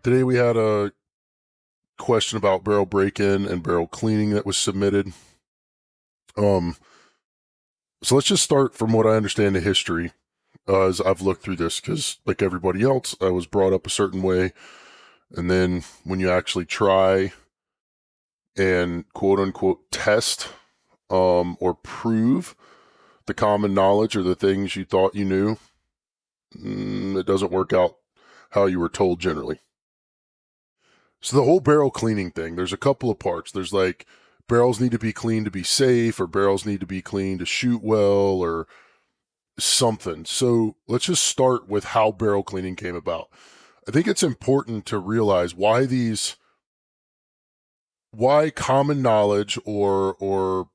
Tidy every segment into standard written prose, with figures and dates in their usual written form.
Today we had a question about barrel break-in and barrel cleaning that was submitted. Um, so let's just start from what I understand the history, as I've looked through this, because like everybody else, I was brought up a certain way, and then when you actually try and quote unquote test or prove the common knowledge or the things you thought you knew, it doesn't work out how you were told generally. So the whole barrel cleaning thing, there's a couple of parts. There's like barrels need to be clean to be safe, or barrels need to be clean to shoot well, or something. So let's just start with how barrel cleaning came about. I think it's important to realize why common knowledge or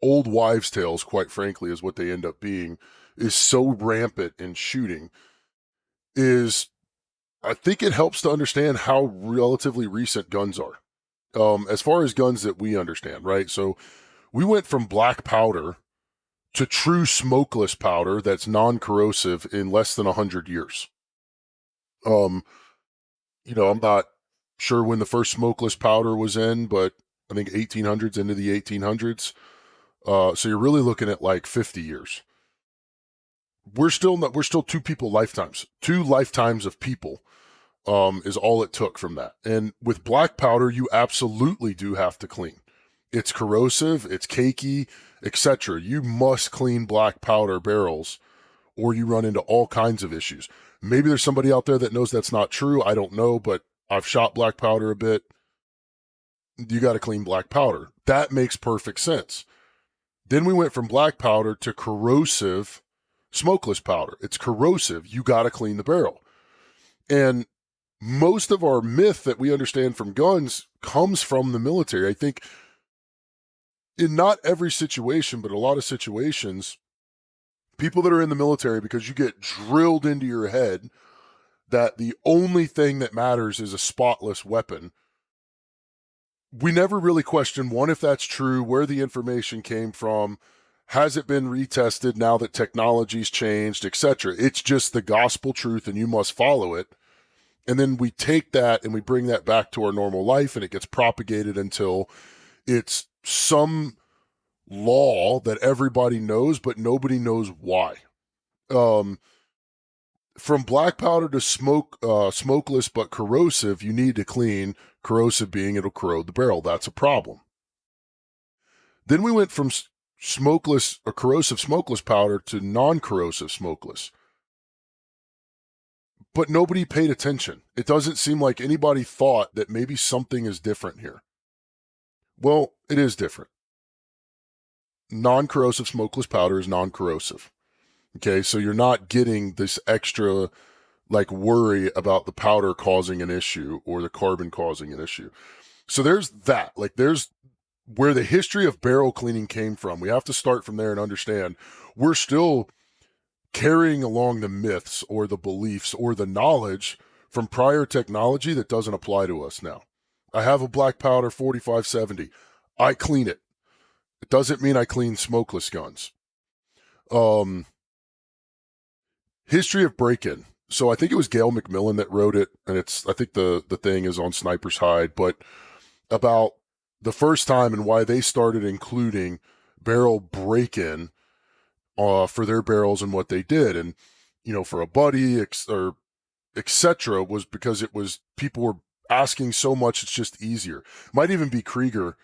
old wives' tales, quite frankly, is what they end up being, is so rampant in shooting. Is I think it helps to understand how relatively recent guns are. As far as guns that we understand, right? So we went from black powder to true smokeless powder that's non-corrosive in less than 100 years. Um, I'm not sure when the first smokeless powder was in, but I think 1800s into the 1800s. So you're really looking at like 50 years. We're still two lifetimes of people. Is all it took from that. And with black powder, you absolutely do have to clean. It's corrosive, it's cakey, etc. You must clean black powder barrels or you run into all kinds of issues. Maybe there's somebody out there that knows that's not true. I don't know, but I've shot black powder a bit. You got to clean black powder. That makes perfect sense. Then we went from black powder to corrosive smokeless powder. It's corrosive. You got to clean the barrel. And most of our myth that we understand from guns comes from the military. I think in not every situation, but a lot of situations, people that are in the military, because you get drilled into your head that the only thing that matters is a spotless weapon. We never really question, one, if that's true, where the information came from, has it been retested now that technology's changed, etc. It's just the gospel truth and you must follow it. And then we take that and we bring that back to our normal life, and it gets propagated until it's some law that everybody knows, but nobody knows why. From black powder to smokeless but corrosive, you need to clean. Corrosive being it'll corrode the barrel. That's a problem. Then we went from smokeless or corrosive smokeless powder to non-corrosive smokeless. But nobody paid attention. It doesn't seem like anybody thought that maybe something is different here. Well, it is different. Non-corrosive smokeless powder is non-corrosive. Okay, so you're not getting this extra like worry about the powder causing an issue or the carbon causing an issue. So there's that. Like there's where the history of barrel cleaning came from. We have to start from there and understand we're still carrying along the myths or the beliefs or the knowledge from prior technology that doesn't apply to us now. I have a black powder 4570. I clean it. It doesn't mean I clean smokeless guns. History of break-in. So I think it was Gail McMillan that wrote it, and I think the thing is on Sniper's Hide, but about the first time and why they started including barrel break-in for their barrels and what they did. And, for a buddy or etc. was because it was, people were asking so much, it's just easier. Might even be Krieger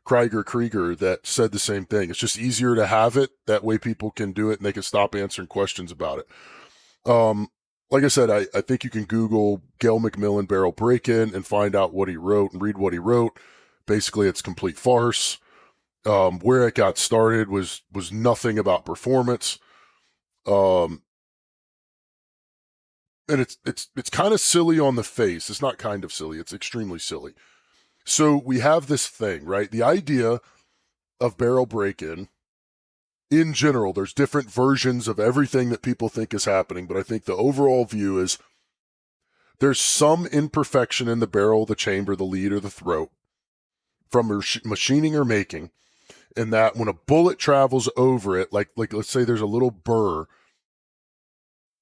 that said the same thing. It's just easier to have it. That way people can do it and they can stop answering questions about it. Like I said, I think you can Google Gail McMillan barrel break-in and find out what he wrote and read what he wrote. Basically, it's complete farce. Where it got started was nothing about performance. And it's kind of silly on the face. It's not kind of silly. It's extremely silly. So we have this thing, right? The idea of barrel break-in, in general, there's different versions of everything that people think is happening, but I think the overall view is there's some imperfection in the barrel, the chamber, the lead, or the throat from machining or making, and that when a bullet travels over it, like let's say there's a little burr,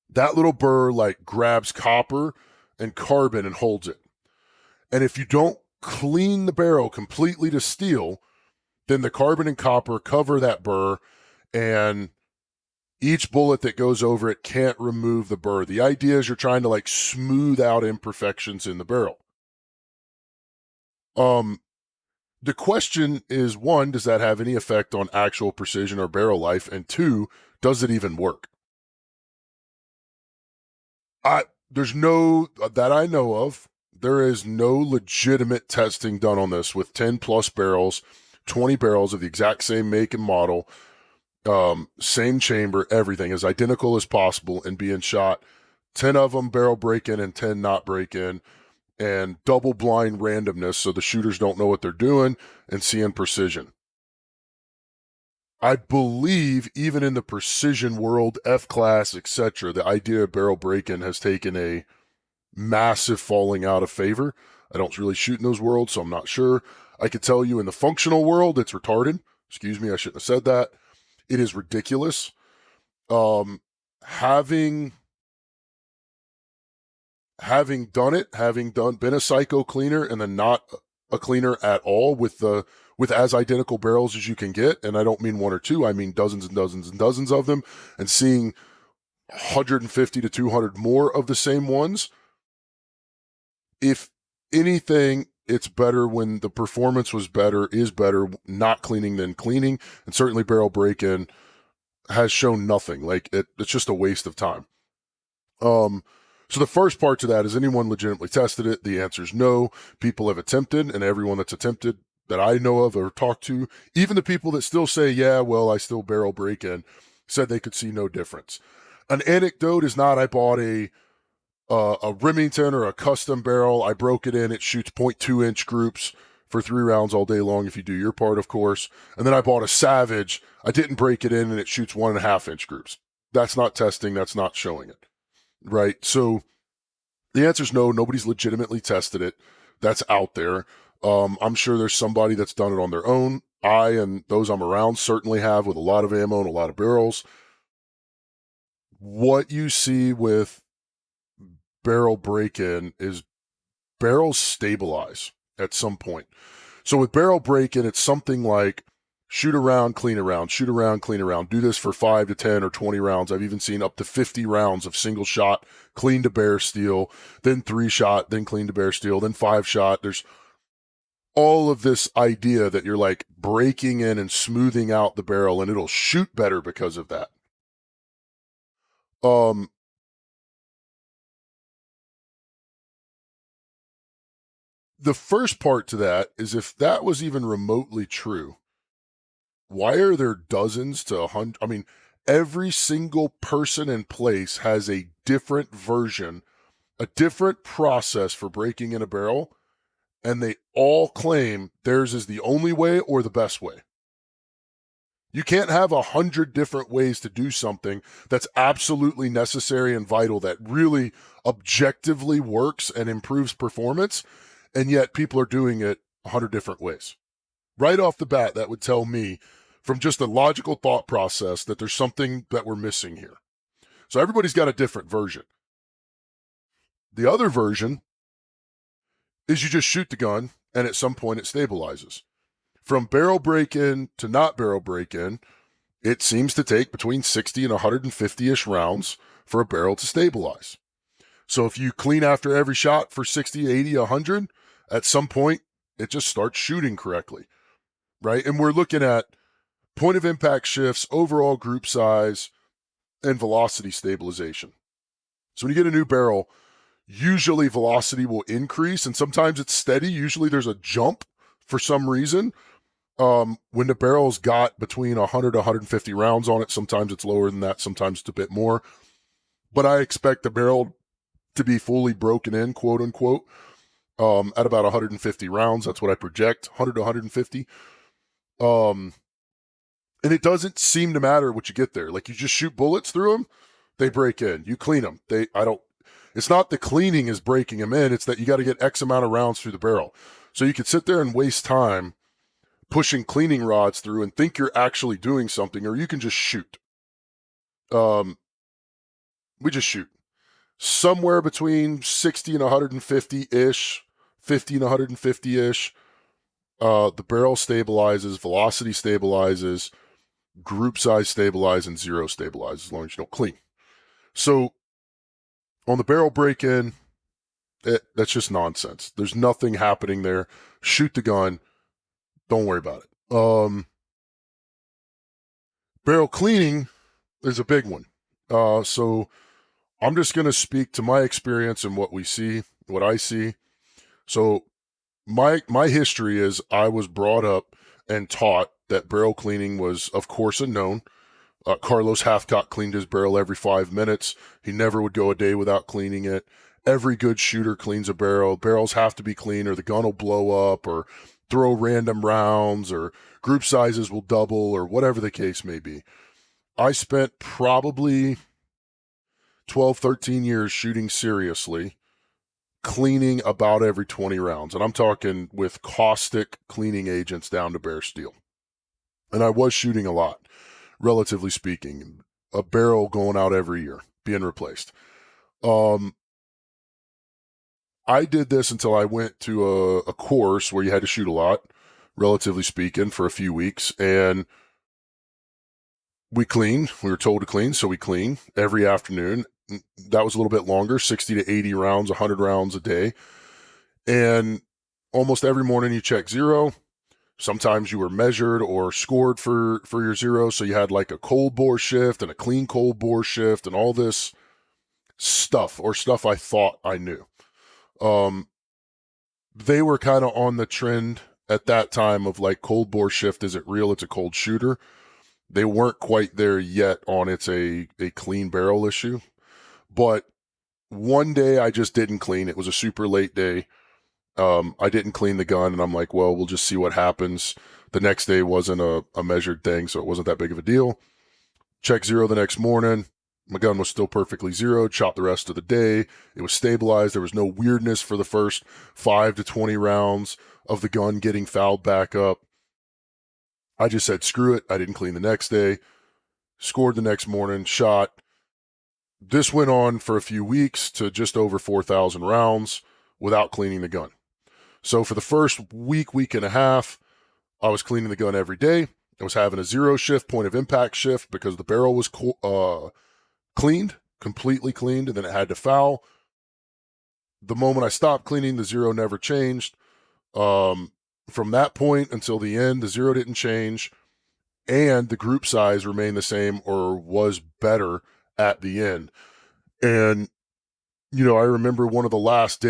that little burr like grabs copper and carbon and holds it. And if you don't clean the barrel completely to steel, then the carbon and copper cover that burr, and each bullet that goes over it can't remove the burr. The idea is you're trying to like smooth out imperfections in the barrel. The question is, one, does that have any effect on actual precision or barrel life? And two, does it even work? There's no, that I know of, there is no legitimate testing done on this with 10 plus barrels, 20 barrels of the exact same make and model, same chamber, everything as identical as possible, and being shot 10 of them barrel break in and 10 not break in, and double blind randomness so the shooters don't know what they're doing, and seeing precision. I believe even in the precision world, F class, etc., the idea of barrel break-in has taken a massive falling out of favor. I don't really shoot in those worlds, so I'm not sure. I could tell you in the functional world, it's retarded. Excuse me, I shouldn't have said that. It is ridiculous. Having done it, been a psycho cleaner and then not a cleaner at all with as identical barrels as you can get, and I don't mean one or two, I mean dozens and dozens and dozens of them, and seeing 150 to 200 more of the same ones. If anything, it's better when the performance is better not cleaning than cleaning, and certainly barrel break-in has shown nothing. Like it's just a waste of time. So the first part to that is, anyone legitimately tested it? The answer is no. People have attempted, and everyone that's attempted that I know of or talked to, even the people that still say, yeah, well, I still barrel break in, said they could see no difference. An anecdote is not, I bought a Remington or a custom barrel, I broke it in, it shoots 0.2 inch groups for 3 rounds all day long if you do your part, of course. And then I bought a Savage, I didn't break it in, and it shoots 1.5 inch groups. That's not testing, that's not showing it. Right? So the answer is no, nobody's legitimately tested it. That's out there. I'm sure there's somebody that's done it on their own. I and those I'm around certainly have, with a lot of ammo and a lot of barrels. What you see with barrel break-in is barrels stabilize at some point. So with barrel break-in, it's something like shoot around, clean around, shoot around, clean around. Do this for 5 to 10 or 20 rounds. I've even seen up to 50 rounds of single shot, clean to bare steel, then 3 shot, then clean to bare steel, then 5 shot. There's all of this idea that you're like breaking in and smoothing out the barrel, and it'll shoot better because of that. The first part to that is, if that was even remotely true, why are there dozens to 100? I mean, every single person and place has a different version, a different process for breaking in a barrel, and they all claim theirs is the only way or the best way. You can't have 100 different ways to do something that's absolutely necessary and vital, that really objectively works and improves performance, and yet people are doing it 100 different ways. Right off the bat, that would tell me, from just a logical thought process, that there's something that we're missing here. So everybody's got a different version. The other version is you just shoot the gun, and at some point it stabilizes. From barrel break-in to not barrel break-in, it seems to take between 60 and 150-ish rounds for a barrel to stabilize. So if you clean after every shot for 60, 80, 100, at some point, it just starts shooting correctly, right? And we're looking at point of impact shifts, overall group size, and velocity stabilization. So when you get a new barrel, usually velocity will increase, and sometimes it's steady. Usually there's a jump for some reason. When the barrel's got between 100 to 150 rounds on it, sometimes it's lower than that, sometimes it's a bit more. But I expect the barrel to be fully broken in, quote unquote, at about 150 rounds. That's what I project, 100 to 150. And it doesn't seem to matter what you get there. Like, you just shoot bullets through them, they break in. You clean them. It's not the cleaning is breaking them in. It's that you got to get X amount of rounds through the barrel. So you could sit there and waste time pushing cleaning rods through and think you're actually doing something, or you can just shoot. We just shoot. somewhere between 60 and 150-ish, 50 and 150-ish. The barrel stabilizes, velocity stabilizes, group size stabilizes, and zero stabilizes as long as you don't clean. So on the barrel break-in, that's just nonsense. There's nothing happening there. Shoot the gun. Don't worry about it. Barrel cleaning is a big one. So I'm just going to speak to my experience and what we see, what I see. So my history is I was brought up and taught that barrel cleaning was, of course, unknown. Carlos Hathcock cleaned his barrel every 5 minutes. He never would go a day without cleaning it. Every good shooter cleans a barrel. Barrels have to be clean or the gun will blow up or throw random rounds or group sizes will double or whatever the case may be. I spent probably 12, 13 years shooting seriously, cleaning about every 20 rounds. And I'm talking with caustic cleaning agents down to bare steel. And I was shooting a lot, relatively speaking. A barrel going out every year, being replaced. I did this until I went to a course where you had to shoot a lot, relatively speaking, for a few weeks. And we cleaned. We were told to clean, so we clean every afternoon. That was a little bit longer, 60 to 80 rounds, 100 rounds a day. And almost every morning you check zero. Sometimes you were measured or scored for your zero. So you had like a cold bore shift and a clean cold bore shift and all this stuff, or stuff I thought I knew. They were kind of on the trend at that time of like cold bore shift isn't real, it's a cold shooter. They weren't quite there yet on it's a clean barrel issue. But one day I just didn't clean. It was a super late day. I didn't clean the gun, and I'm like, well, we'll just see what happens. The next day wasn't a measured thing, so it wasn't that big of a deal. Check zero the next morning. My gun was still perfectly zeroed. Shot the rest of the day. It was stabilized. There was no weirdness for the first 5 to 20 rounds of the gun getting fouled back up. I just said, screw it. I didn't clean the next day. Scored the next morning. Shot. This went on for a few weeks to just over 4,000 rounds without cleaning the gun. So for the first week and a half, I was cleaning the gun every day. I was having a zero shift, point of impact shift, because the barrel was cleaned, completely cleaned, and then it had to foul. The moment I stopped cleaning, the zero never changed. From that point until the end, the zero didn't change, and the group size remained the same or was better at the end. And I remember one of the last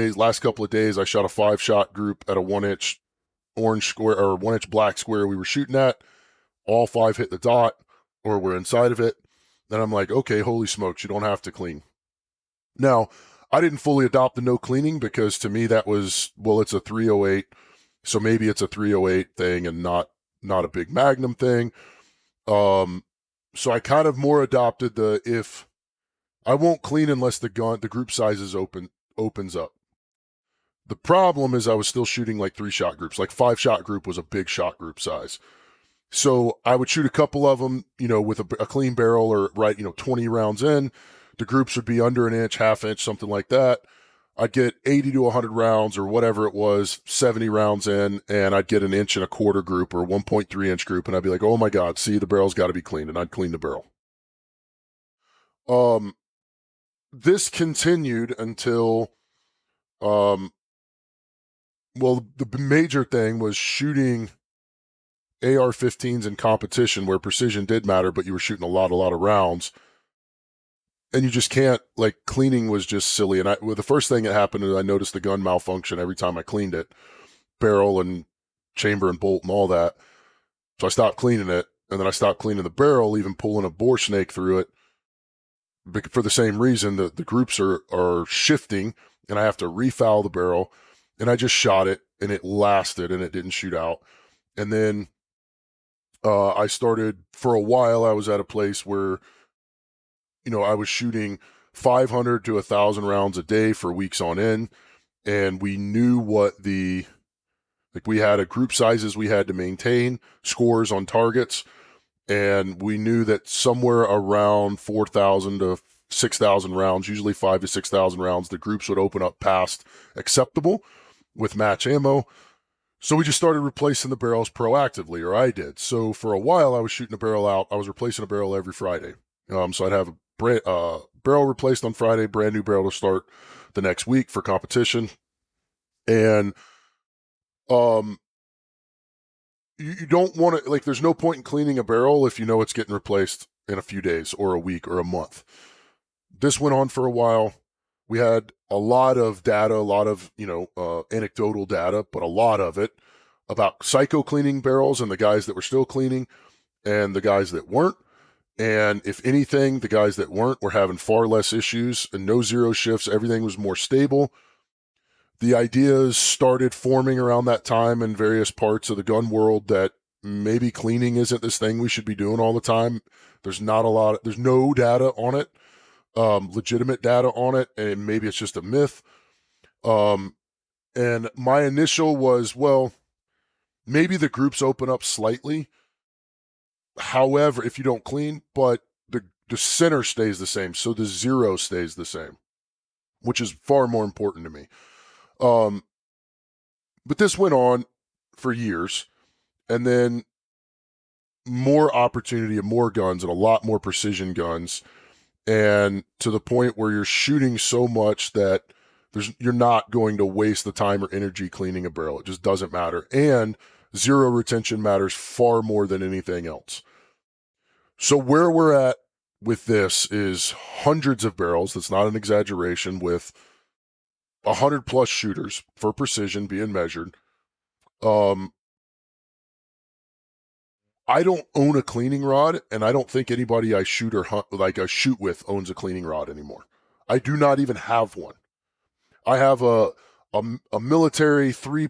couple of days, I shot a 5-shot group at a 1-inch orange square or 1-inch black square we were shooting at. All 5 hit the dot or were inside of it. Then I'm like, okay, holy smokes, you don't have to clean. Now, I didn't fully adopt the no cleaning because to me that was, well, it's a 308. So maybe it's a 308 thing and not a big Magnum thing. So I kind of more adopted the if I won't clean unless the group sizes opens up. The problem is I was still shooting like 3-shot groups. Like 5-shot group was a big shot group size. So I would shoot a couple of them, with a clean barrel or 20 rounds in. The groups would be under an inch, half inch, something like that. I'd get 80 to 100 rounds or whatever it was, 70 rounds in, and I'd get an inch and a quarter group or 1.3 inch group, and I'd be like, oh my God, see, the barrel's got to be clean, and I'd clean the barrel. This continued until, well, the major thing was shooting AR-15s in competition where precision did matter, but you were shooting a lot of rounds. And you just can't, like, cleaning was just silly. And the first thing that happened is I noticed the gun malfunction every time I cleaned it, barrel and chamber and bolt and all that. So I stopped cleaning it, and then I stopped cleaning the barrel, even pulling a bore snake through it. For the same reason, the groups are shifting, and I have to refoul the barrel. And I just shot it, and it lasted, and it didn't shoot out. And then I started, for a while, I was at a place where, I was shooting 500 to 1,000 rounds a day for weeks on end, and we knew we had a group sizes we had to maintain, scores on targets, and we knew that somewhere around 4,000 to 6,000 rounds, usually 5 to 6,000 rounds. The groups would open up past acceptable with match ammo. So we just started replacing the barrels proactively, or I did. So for a while, I was shooting a barrel out. I was replacing a barrel every Friday. So I'd have a barrel replaced on Friday, brand new barrel to start the next week for competition. And you don't want to, like, there's no point in cleaning a barrel if you know it's getting replaced in a few days or a week or a month. This went on for a while. We had a lot of data, a lot of, anecdotal data, but a lot of it about psycho cleaning barrels and the guys that were still cleaning and the guys that weren't. And if anything, the guys that weren't were having far less issues and no zero shifts. Everything was more stable. The ideas started forming around that time in various parts of the gun world that maybe cleaning isn't this thing we should be doing all the time. There's no data on it, legitimate data on it, and maybe it's just a myth. And my initial was, well, maybe the groups open up slightly. However, if you don't clean, but the center stays the same, so the zero stays the same, which is far more important to me. But this went on for years, and then more opportunity and more guns and a lot more precision guns, and to the point where you're shooting so much that you're not going to waste the time or energy cleaning a barrel. It just doesn't matter. And zero retention matters far more than anything else. So where we're at with this is hundreds of barrels. That's not an exaggeration, with 100 plus shooters for precision being measured. I don't own a cleaning rod, and I don't think anybody I shoot or hunt, like I shoot with, owns a cleaning rod anymore. I do not even have one. I have a military three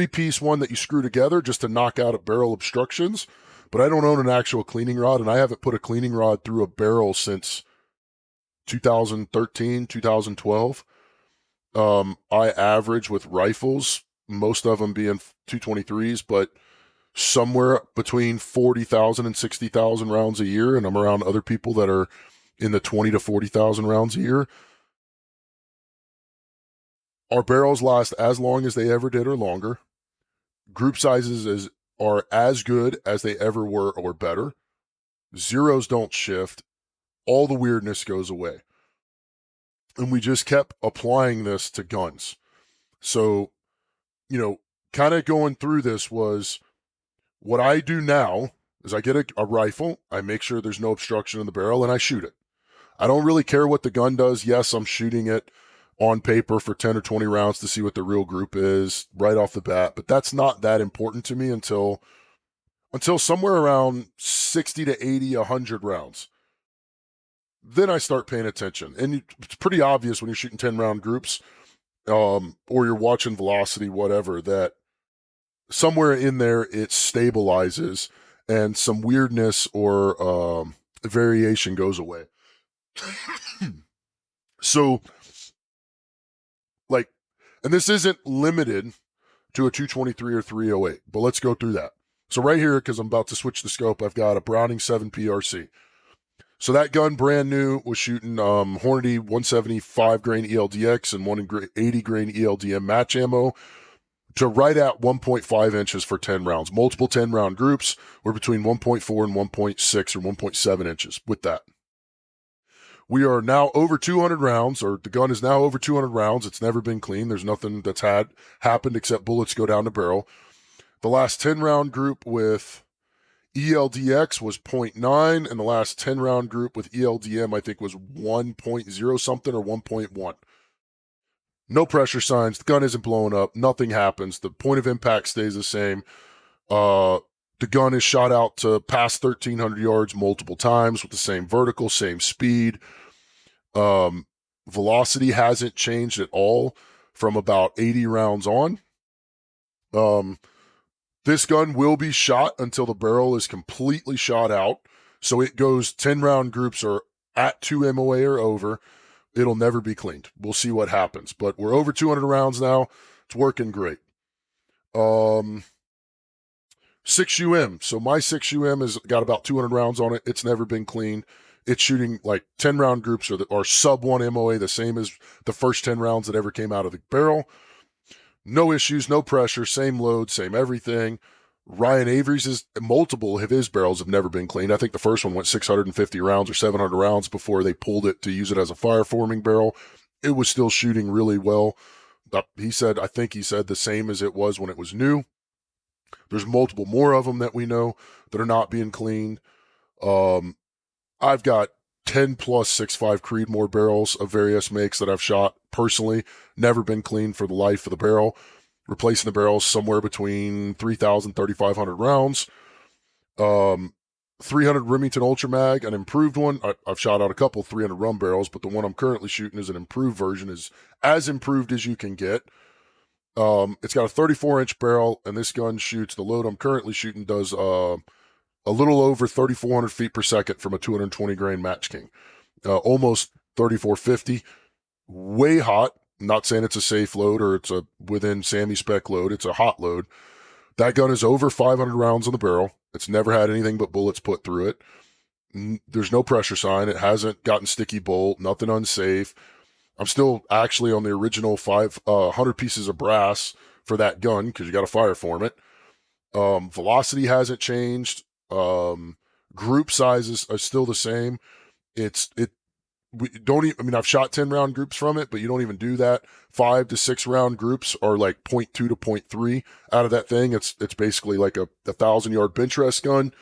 piece one that you screw together just to knock out barrel obstructions, but I don't own an actual cleaning rod, and I haven't put a cleaning rod through a barrel since 2013, 2012. I average with rifles, most of them being 223s, but somewhere between 40,000 and 60,000 rounds a year, and I'm around other people that are in the 20 to 40,000 rounds a year. Our barrels last as long as they ever did or longer. Group sizes are as good as they ever were or better. Zeros don't shift. All the weirdness goes away. And we just kept applying this to guns. So, kind of going through this was, what I do now is I get a rifle, I make sure there's no obstruction in the barrel, and I shoot it. I don't really care what the gun does. Yes, I'm shooting it on paper for 10 or 20 rounds to see what the real group is right off the bat, but that's not that important to me until somewhere around 60 to 80, 100 rounds. Then I start paying attention. And it's pretty obvious when you're shooting 10-round groups, or you're watching velocity, whatever, that somewhere in there it stabilizes and some weirdness or variation goes away. So, and this isn't limited to a 223 or 308, but let's go through that. So right here, because I'm about to switch the scope, I've got a Browning 7 PRC. So that gun, brand new, was shooting Hornady 175 grain ELDX and 180 grain ELDM match ammo to right at 1.5 inches for 10 rounds. Multiple 10-round groups were between 1.4 and 1.6 or 1.7 inches with that. We are now over 200 rounds, or the gun is now over 200 rounds. It's never been cleaned. There's nothing that's happened except bullets go down the barrel. The last 10-round group with ELDX was 0.9, and the last 10-round group with ELDM, I think, was 1.0 something or 1.1. No pressure signs. The gun isn't blowing up. Nothing happens. The point of impact stays the same. The gun is shot out to past 1,300 yards multiple times with the same vertical, same speed. Velocity hasn't changed at all from about 80 rounds on. This gun will be shot until the barrel is completely shot out. So it goes 10-round groups are at 2 MOA or over. It'll never be cleaned. We'll see what happens. But we're over 200 rounds now. It's working great. 6UM. So my 6UM has got about 200 rounds on it. It's never been cleaned. it's shooting like 10 round groups are sub 1 MOA, the same as the first 10 rounds that ever came out of the barrel. No issues, no pressure, same load, same everything. Ryan Avery's multiple of his barrels have never been cleaned. I think the first one went 650 rounds or 700 rounds before they pulled it to use it as a fire forming barrel. It was still shooting really well. I think he said the same as it was when it was new. There's multiple more of them that we know that are not being cleaned. I've got 10 plus 6.5 Creedmoor barrels of various makes that I've shot personally, never been cleaned for the life of the barrel, replacing the barrels somewhere between 3,000, 3,500 rounds. 300 Remington Ultra Mag, an improved one. I've shot out a couple 300 rum barrels, but the one I'm currently shooting is an improved version, is as improved as you can get. It's got a 34-inch barrel, and this gun shoots, the load I'm currently shooting does a little over 3,400 feet per second from a 220 grain Match King. Almost 3,450. Way hot. I'm not saying it's a safe load or it's a within Sammy spec load. It's a hot load. That gun is over 500 rounds on the barrel. It's never had anything but bullets put through it. There's no pressure sign. It hasn't gotten sticky bolt, nothing unsafe. I'm still actually on the original 500 pieces of brass for that gun because you got to fire form it. Velocity hasn't changed. Group sizes are still the same. I've shot 10 round groups from it, but you don't even do that. 5 to 6 round groups are like 0.2 to 0.3 out of that thing. It's basically like a 1,000-yard bench rest gun.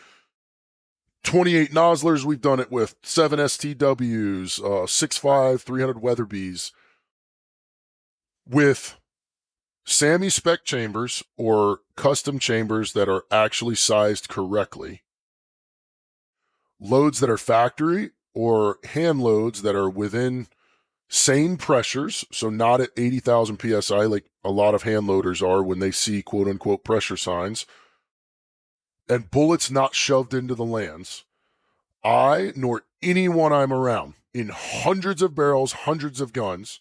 28 nozzlers we've done it with, 7 STWs, 6.5, 300 Weatherbees, with Sammy spec chambers or custom chambers that are actually sized correctly. Loads that are factory or hand loads that are within sane pressures, so not at 80,000 PSI like a lot of hand loaders are when they see quote-unquote pressure signs, and bullets not shoved into the lands. I, nor anyone I'm around, in hundreds of barrels, hundreds of guns,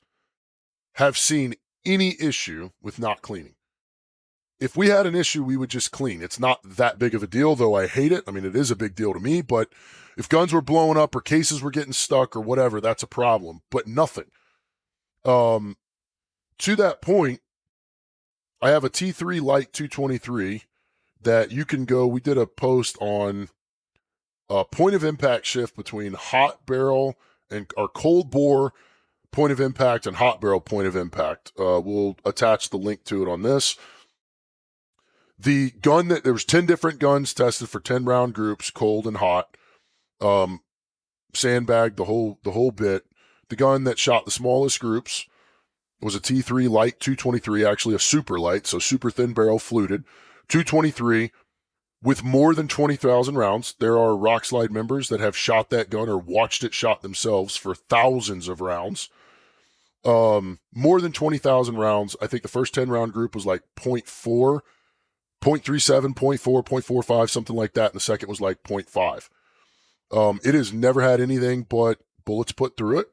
have seen any issue with not cleaning. If we had an issue, we would just clean. It's not that big of a deal, though I hate it. I mean, it is a big deal to me, but if guns were blowing up or cases were getting stuck or whatever, that's a problem, but nothing. To that point, I have a T3 Light 223 that you can go, we did a post on point of impact shift between hot barrel and our cold bore point of impact and hot barrel point of impact. We'll attach the link to it on this. The gun there was 10 different guns tested for 10 round groups, cold and hot. Sandbag, the whole bit. The gun that shot the smallest groups was a T3 Light 223, actually a super light, so super thin barrel fluted. 223 with more than 20,000 rounds. There are Rock Slide members that have shot that gun or watched it shot themselves for thousands of rounds. More than 20,000 rounds. I think the first 10 round group was like 0.4, 0.37, 0.4, 0.45, something like that. And the second was like 0.5. It has never had anything but bullets put through it.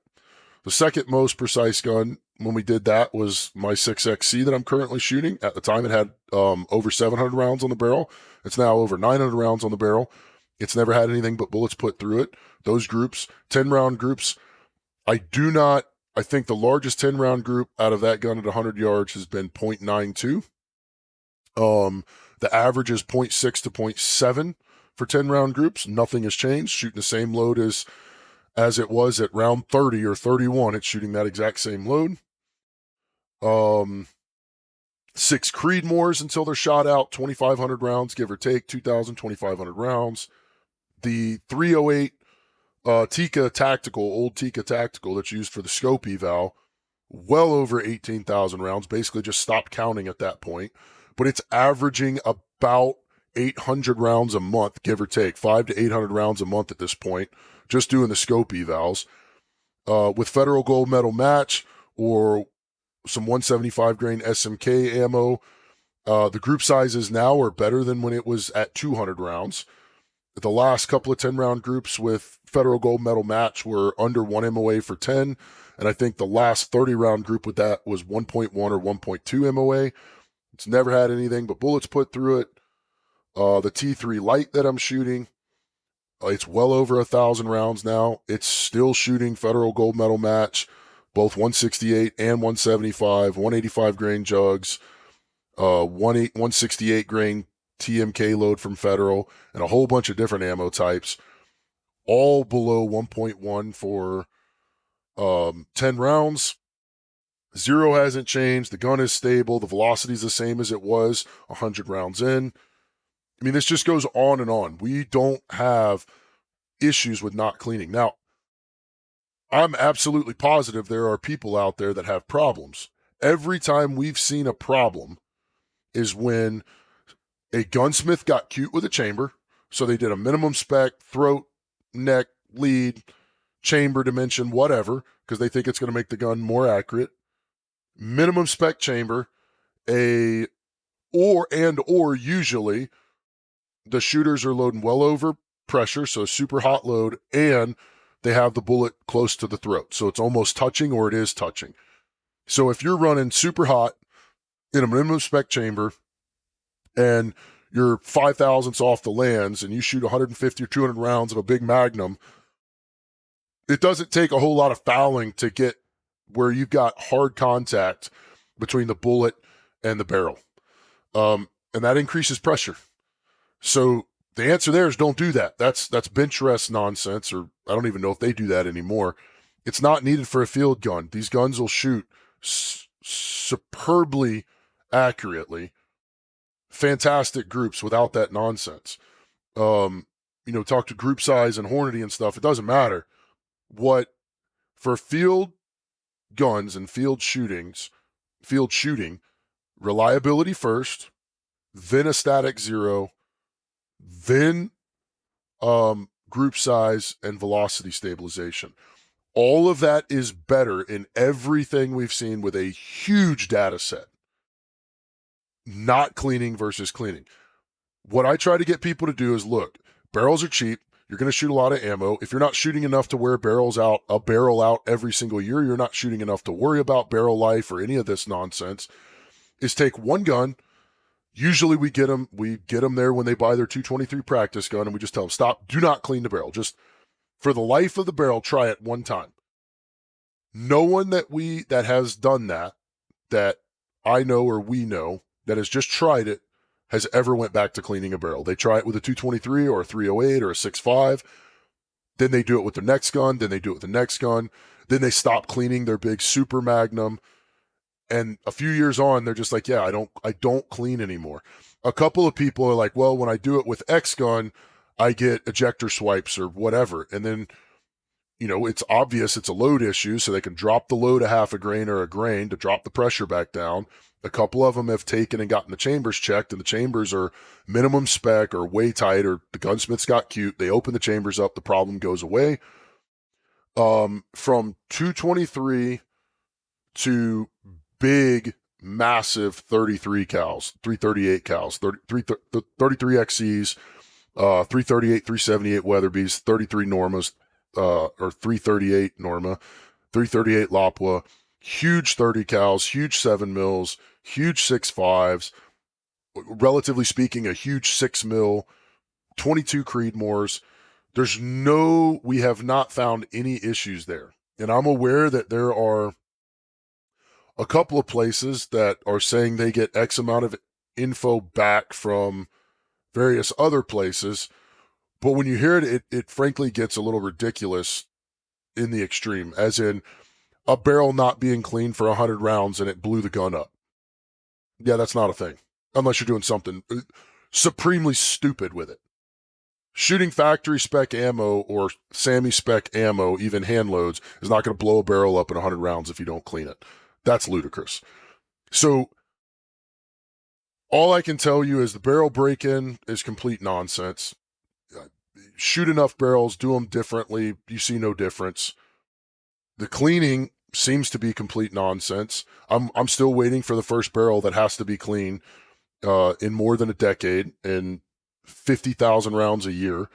The second most precise gun when we did that was my 6XC that I'm currently shooting. At the time, it had over 700 rounds on the barrel. It's now over 900 rounds on the barrel. It's never had anything but bullets put through it. Those groups, 10-round groups, I think the largest 10-round group out of that gun at 100 yards has been 0.92. The average is 0.6 to 0.7 for 10-round groups. Nothing has changed. Shooting the same load as it was at round 30 or 31. It's shooting that exact same load. 6 Creedmoors until they're shot out, 2,500 rounds, give or take, 2,000, 2,500 rounds. The 308 Tikka Tactical, old Tikka Tactical that's used for the scope eval, well over 18,000 rounds, basically just stopped counting at that point. But it's averaging about 800 rounds a month, give or take, 500 to 800 rounds a month at this point, just doing the scope evals. With Federal Gold Medal Match or some 175 grain SMK ammo, the group sizes now are better than when it was at 200 rounds. The last couple of 10-round groups with Federal Gold Medal Match were under 1 MOA for 10, and I think the last 30-round group with that was 1.1 or 1.2 MOA. It's never had anything but bullets put through it. The T3 Light that I'm shooting, It's well over 1,000 rounds now. It's still shooting federal gold medal match, both 168 and 175, 185 grain jugs, 168 grain TMK load from federal, and a whole bunch of different ammo types, all below 1.1 for 10 rounds. Zero hasn't changed. The gun is stable. The velocity is the same as it was 100 rounds in. I mean, this just goes on and on. We don't have issues with not cleaning. Now, I'm absolutely positive there are people out there that have problems. Every time we've seen a problem is when a gunsmith got cute with a chamber. So they did a minimum spec, throat, neck, lead, chamber dimension, whatever, because they think it's going to make the gun more accurate. Minimum spec chamber, or usually the shooters are loading well over pressure, so super hot load, and they have the bullet close to the throat. So it's almost touching or it is touching. So if you're running super hot in a minimum spec chamber and you're 5 thousandths off the lands and you shoot 150 or 200 rounds of a big magnum, it doesn't take a whole lot of fouling to get where you've got hard contact between the bullet and the barrel. And that increases pressure. So the answer there is don't do that. That's bench rest nonsense, or I don't even know if they do that anymore. It's not needed for a field gun. These guns will shoot superbly accurately. Fantastic groups without that nonsense. Talk to group size and Hornady and stuff. It doesn't matter. What for field guns and field shooting, reliability first, then a static zero, then group size and velocity stabilization. All of that is better in everything we've seen with a huge data set. Not cleaning versus cleaning. What I try to get people to do is, look, barrels are cheap. You're going to shoot a lot of ammo. If you're not shooting enough to wear a barrel out every single year, you're not shooting enough to worry about barrel life or any of this nonsense, is take one gun. Usually we get them there when they buy their 223 practice gun, and we just tell them, stop, do not clean the barrel. Just for the life of the barrel, try it one time. No one that has done that I know or we know, that has just tried it, has ever went back to cleaning a barrel. They try it with a 223 or a 308 or a 6.5. Then they do it with the next gun. Then they do it with the next gun. Then they stop cleaning their big super magnum. And a few years on, they're just like, yeah, I don't clean anymore. A couple of people are like, well, when I do it with X gun, I get ejector swipes or whatever. And then, it's obvious it's a load issue, so they can drop the load a half a grain or a grain to drop the pressure back down. A couple of them have taken and gotten the chambers checked, and the chambers are minimum spec or way tight, or the gunsmiths got cute. They open the chambers up, the problem goes away. From 223 to big, massive 33 cals, 338 cals, 33 XCs, 338, 378 Weatherbys, 33 Normas, or 338 Norma, 338 Lapua, huge 30 cals, huge 7 mils, huge 6.5s, relatively speaking, a huge 6 mil, 22 Creedmoors. We have not found any issues there. And I'm aware that there are a couple of places that are saying they get X amount of info back from various other places. But when you hear it, it frankly gets a little ridiculous in the extreme, as in a barrel not being cleaned for 100 rounds and it blew the gun up. Yeah, that's not a thing, unless you're doing something supremely stupid with it. Shooting factory spec ammo or SAMI spec ammo, even hand loads, is not going to blow a barrel up in 100 rounds if you don't clean it. That's ludicrous. So all I can tell you is the barrel break-in is complete nonsense. Shoot enough barrels, do them differently, you see no difference. The cleaning seems to be complete nonsense. I'm still waiting for the first barrel that has to be clean in more than a decade and 50,000 rounds a year.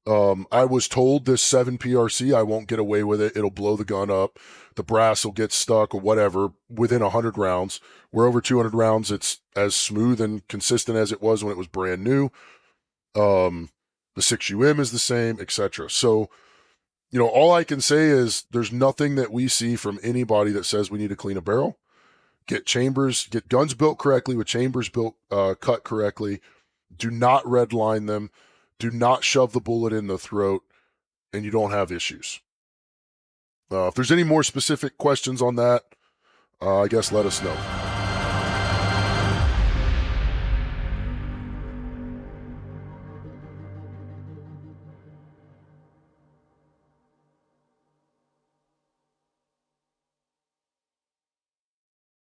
I was told this 7 PRC, I won't get away with it. It'll blow the gun up. The brass will get stuck or whatever within 100 rounds. We're over 200 rounds. It's as smooth and consistent as it was when it was brand new. The 6UM is the same, etc. So, all I can say is there's nothing that we see from anybody that says we need to clean a barrel. Get guns built correctly with chambers built, cut correctly. Do not redline them. Do not shove the bullet in the throat, and you don't have issues. If there's any more specific questions on that, I guess let us know.